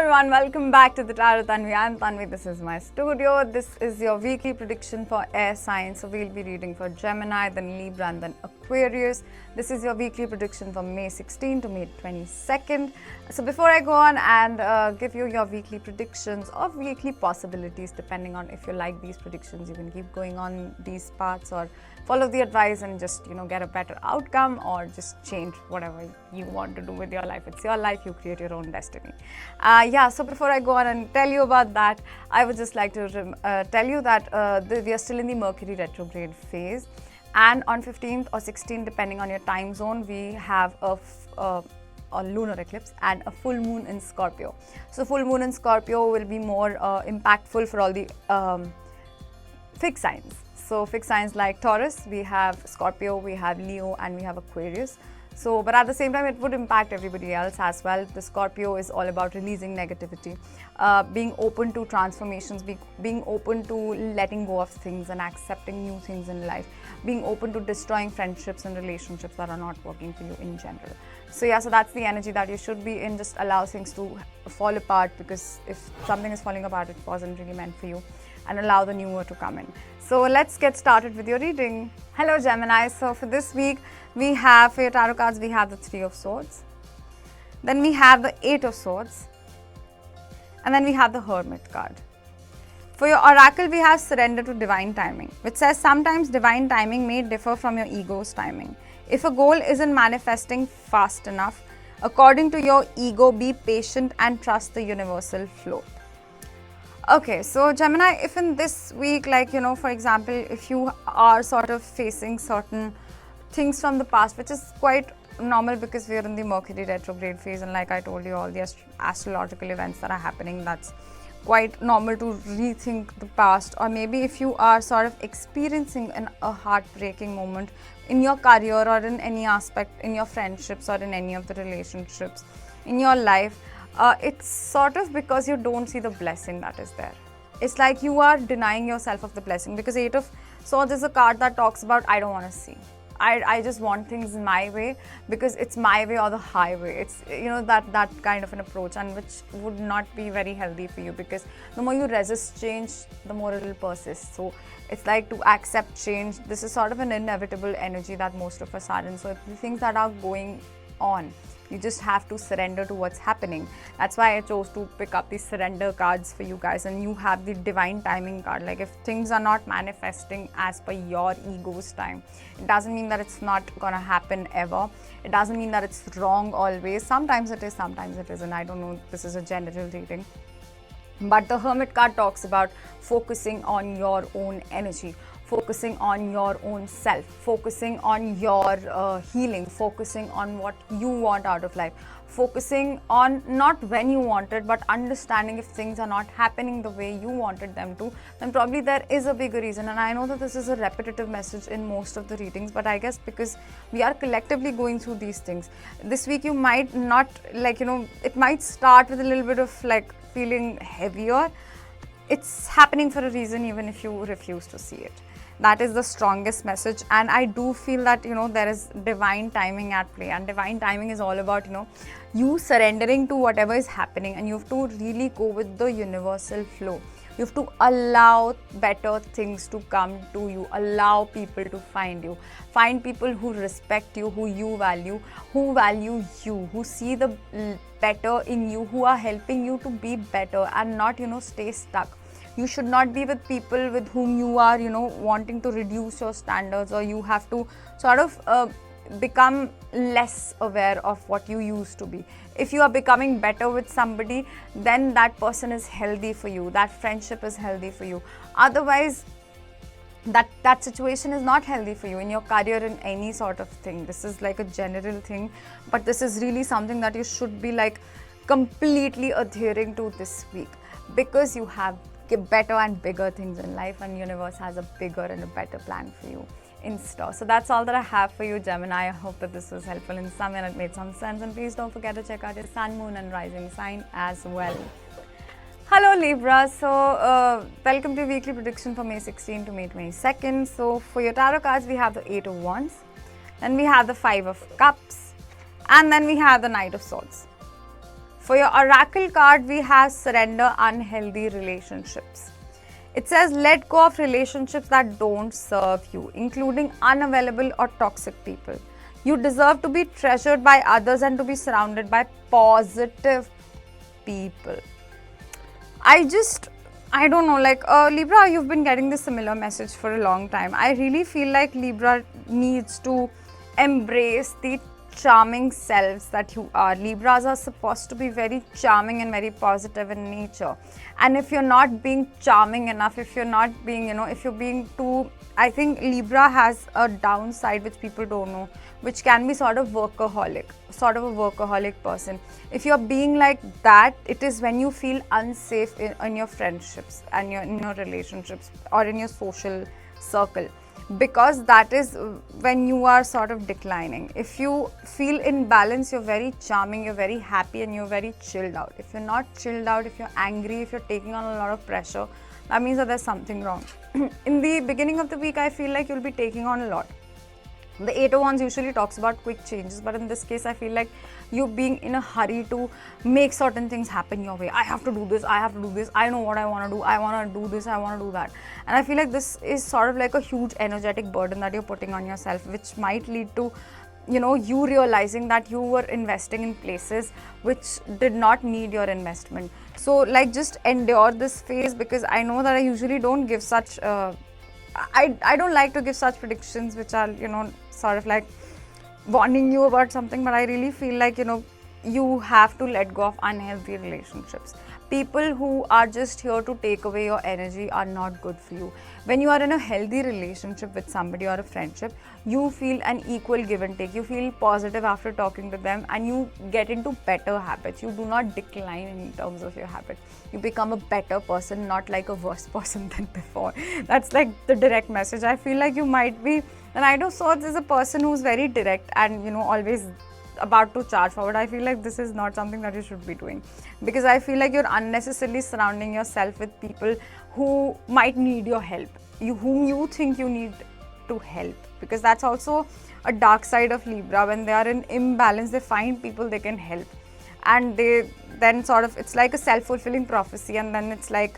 everyone, welcome back to the Tarot Tanvi. I'm Tanvi, this is my studio. This is your weekly prediction for air signs. So we'll be reading for Gemini, then Libra and then Aquarius. This is your weekly prediction for May 16th to May 22nd. So before I go on and give you your weekly predictions or weekly possibilities, depending on if you like these predictions, you can keep going on these paths or follow the advice and just, get a better outcome, or just change whatever you want to do with your life. It's your life, you create your own destiny. So before I go on and tell you about that, I would just like to tell you that we are still in the Mercury retrograde phase, and on 15th or 16th, depending on your time zone, we have a lunar eclipse and a full moon in Scorpio. So full moon in Scorpio will be more impactful for all the fixed signs. So fixed signs like Taurus, we have Scorpio, we have Leo and we have Aquarius. So, but at the same time, it would impact everybody else as well. The Scorpio is all about releasing negativity, being open to transformations, being open to letting go of things and accepting new things in life, being open to destroying friendships and relationships that are not working for you in general. So so that's the energy that you should be in. Just allow things to fall apart, because if something is falling apart, it wasn't really meant for you, and allow the newer to come in. So let's get started with your reading. Hello Gemini. So for this week, we have, for your tarot cards, we have the Three of Swords. Then we have the Eight of Swords. And then we have the Hermit card. For your oracle, we have Surrender to Divine Timing, which says sometimes divine timing may differ from your ego's timing. If a goal isn't manifesting fast enough, according to your ego, be patient and trust the universal flow. Okay, so Gemini, if in this week, for example, if you are sort of facing certain things from the past, which is quite normal because we are in the Mercury retrograde phase, and like I told you, all the astrological events that are happening, that's quite normal to rethink the past. Or maybe if you are sort of experiencing a heartbreaking moment in your career or in any aspect, in your friendships or in any of the relationships in your life, it's sort of because you don't see the blessing that is there. It's like you are denying yourself of the blessing, because Eight of Swords is a card that talks about, I don't want to see. I just want things my way, because it's my way or the highway. It's, that kind of an approach, and which would not be very healthy for you, because the more you resist change, the more it will persist. So it's like to accept change. This is sort of an inevitable energy that most of us are in. So the things that are going on, you just have to surrender to what's happening. That's why I chose to pick up these surrender cards for you guys. And you have the divine timing card. Like if things are not manifesting as per your ego's time, it doesn't mean that it's not gonna happen ever. It doesn't mean that it's wrong always. Sometimes it is, sometimes it isn't. I don't know, this is a general reading. But the Hermit card talks about focusing on your own energy, focusing on your own self, focusing on your healing, focusing on what you want out of life, focusing on not when you want it, but understanding if things are not happening the way you wanted them to, then probably there is a bigger reason. And I know that this is a repetitive message in most of the readings, but I guess because we are collectively going through these things, this week you might not, it might start with a little bit of feeling heavier. It's happening for a reason, even if you refuse to see it. That is the strongest message. And I do feel that, there is divine timing at play. And divine timing is all about, you surrendering to whatever is happening. And you have to really go with the universal flow. You have to allow better things to come to you. Allow people to find you. Find people who respect you, who value you, who see the better in you, who are helping you to be better and not, stay stuck. You should not be with people with whom you are, wanting to reduce your standards, or you have to sort of become less aware of what you used to be. If you are becoming better with somebody, then that person is healthy for you. That friendship is healthy for you. Otherwise, that situation is not healthy for you in your career, in any sort of thing. This is like a general thing, but this is really something that you should be completely adhering to this week, because you have better and bigger things in life, and universe has a bigger and a better plan for you in store. So that's all that I have for you, Gemini. I hope that this was helpful in some way and it made some sense. And please don't forget to check out your sun, moon and rising sign as well. Hello Libra. So welcome to weekly prediction for May 16 to May 22nd. So for your tarot cards, we have the Eight of Wands, then we have the Five of Cups, and then we have the Knight of Swords. For your oracle card, we have surrender unhealthy relationships. It says let go of relationships that don't serve you, including unavailable or toxic people. You deserve to be treasured by others and to be surrounded by positive people. I don't know, like Libra, you've been getting this similar message for a long time. I really feel like Libra needs to embrace the charming selves that you are. Libras are supposed to be very charming and very positive in nature. And if you're not being charming enough, if you're not being, if you're being too, I think Libra has a downside which people don't know, which can be sort of a workaholic person. If you're being like that, it is when you feel unsafe in your friendships and in your relationships or in your social circle, because that is when you are sort of declining. If you feel in balance, you're very charming, you're very happy, and you're very chilled out. If you're not chilled out, if you're angry, if you're taking on a lot of pressure, that means that there's something wrong. In the beginning of the week, I feel like you'll be taking on a lot. The 8 of Wands usually talks about quick changes, but in this case, I feel like you being in a hurry to make certain things happen your way. I have to do this, I have to do this, I know what I want to do, I want to do this, I want to do that. And I feel like this is sort of like a huge energetic burden that you're putting on yourself, which might lead to, you realizing that you were investing in places which did not need your investment. So like just endure this phase, because I know that I usually don't give such I don't like to give such predictions which are, sort of like warning you about something, but I really feel like, you have to let go of unhealthy relationships. People who are just here to take away your energy are not good for you. When you are in a healthy relationship with somebody or a friendship, you feel an equal give and take. You feel positive after talking to them, and you get into better habits. You do not decline in terms of your habit. You become a better person, not like a worse person than before. That's like the direct message. I feel like you might be, the Knight of Swords is a person who's very direct and, always about to charge forward. I feel like this is not something that you should be doing, because I feel like you're unnecessarily surrounding yourself with people who might need your help, whom you think you need to help, because that's also a dark side of Libra. When they are in imbalance, they find people they can help, and they then sort of, it's like a self-fulfilling prophecy, and then it's like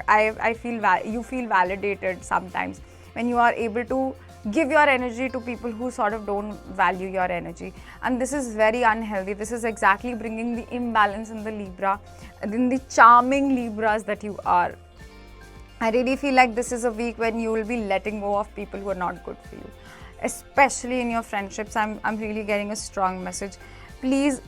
you feel validated sometimes when you are able to give your energy to people who sort of don't value your energy. And this is very unhealthy. This is exactly bringing the imbalance in the Libra, in the charming Libras that you are. I really feel like this is a week when you will be letting go of people who are not good for you, especially in your friendships. I'm really getting a strong message. Please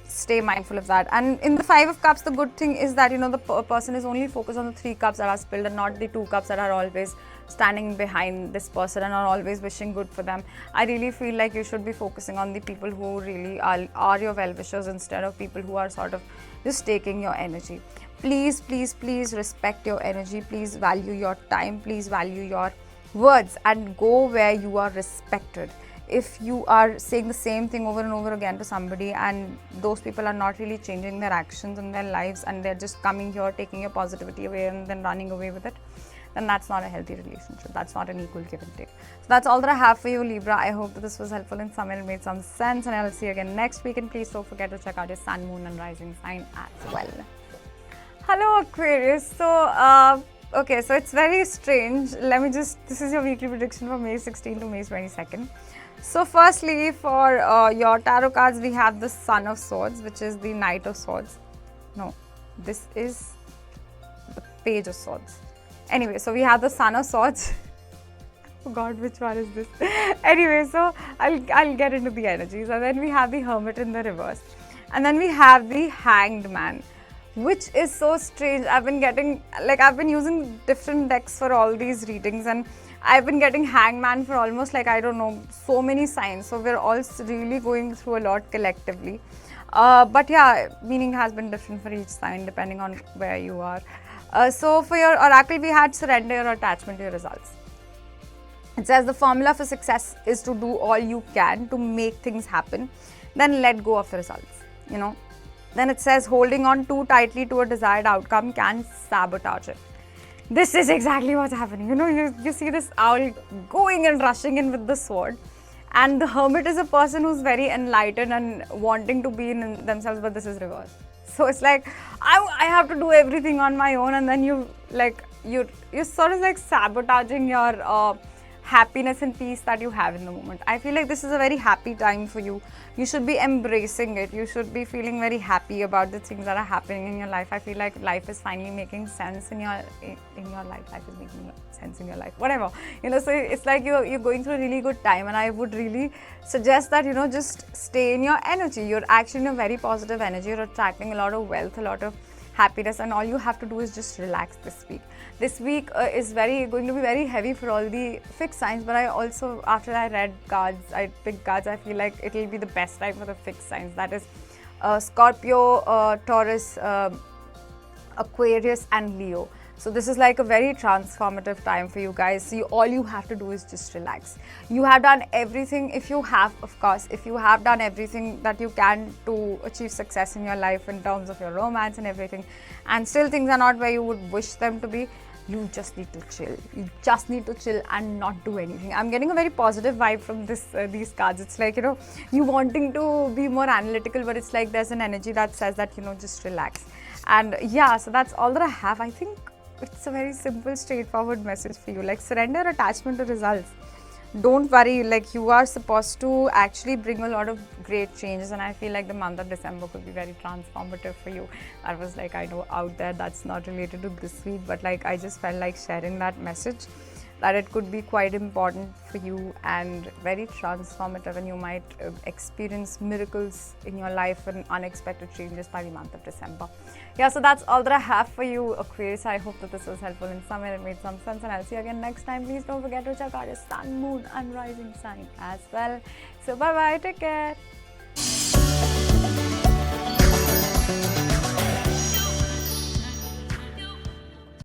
stay mindful of that. And in the 5 of Cups, the good thing is that, the person is only focused on the 3 cups that are spilled, and not the 2 cups that are always standing behind this person and are always wishing good for them. I really feel like you should be focusing on the people who really are your well-wishers, instead of people who are sort of just taking your energy. Please, please, please respect your energy. Please value your time. Please value your words and go where you are respected. If you are saying the same thing over and over again to somebody, and those people are not really changing their actions and their lives, and they're just coming here, taking your positivity away and then running away with it, then that's not a healthy relationship. That's not an equal give and take. So that's all that I have for you, Libra. I hope that this was helpful in some way and made some sense, and I'll see you again next week. And please don't forget to check out your sun, moon and rising sign as well. Hello, Aquarius. So, okay, so it's very strange. This is your weekly prediction for May 16th to May 22nd. So firstly, for your tarot cards, we have the Son of Swords, which is the Knight of Swords. No, this is the Page of Swords. Anyway, so we have the Son of Swords. Oh God, which one is this? Anyway, so I'll get into the energies. And then we have the Hermit in the reverse. And then we have the Hanged Man, which is so strange. I've been using different decks for all these readings, and I've been getting Hanged Man for almost so many signs. So we're all really going through a lot collectively. But yeah, meaning has been different for each sign depending on where you are. So for your oracle, we had surrender your attachment to your results. It says the formula for success is to do all you can to make things happen, then let go of the results, Then it says holding on too tightly to a desired outcome can sabotage it. This is exactly what's happening. You see this owl going and rushing in with the sword. And the Hermit is a person who's very enlightened and wanting to be in themselves, but this is reversed. So it's like I have to do everything on my own, and then you're sort of like sabotaging your happiness and peace that you have in the moment. I feel like this is a very happy time for you. You should be embracing it. You should be feeling very happy about the things that are happening in your life. I feel like life is finally making sense in your life. Life is making sense in your life. Whatever. So it's like you're going through a really good time, and I would really suggest that, just stay in your energy. You're actually in a very positive energy. You're attracting a lot of wealth, a lot of happiness, and all you have to do is just relax this week. This week is going to be very heavy for all the fixed signs, but I also, after I read cards, I picked cards, I feel like it'll be the best time for the fixed signs. That is Scorpio, Taurus, Aquarius and Leo. So this is like a very transformative time for you guys. So all you have to do is just relax. You have done everything, if you have done everything that you can to achieve success in your life in terms of your romance and everything, and still things are not where you would wish them to be, you just need to chill. You just need to chill and not do anything. I'm getting a very positive vibe from these cards. It's like, you wanting to be more analytical, but it's like there's an energy that says that, just relax. And yeah, so that's all that I have. I think it's a very simple, straightforward message for you. Like, surrender attachment to results. Don't worry, like, you are supposed to actually bring a lot of great changes, and I feel like the month of December could be very transformative for you. That was like, I know out there that's not related to this week, but like I just felt like sharing that message, that it could be quite important for you and very transformative, and you might experience miracles in your life and unexpected changes by the month of December. Yeah, so that's all that I have for you, Aquarius. I hope that this was helpful in some way, it made some sense, and I'll see you again next time. Please don't forget to check out your sun, moon and rising sign as well. So bye bye, take care.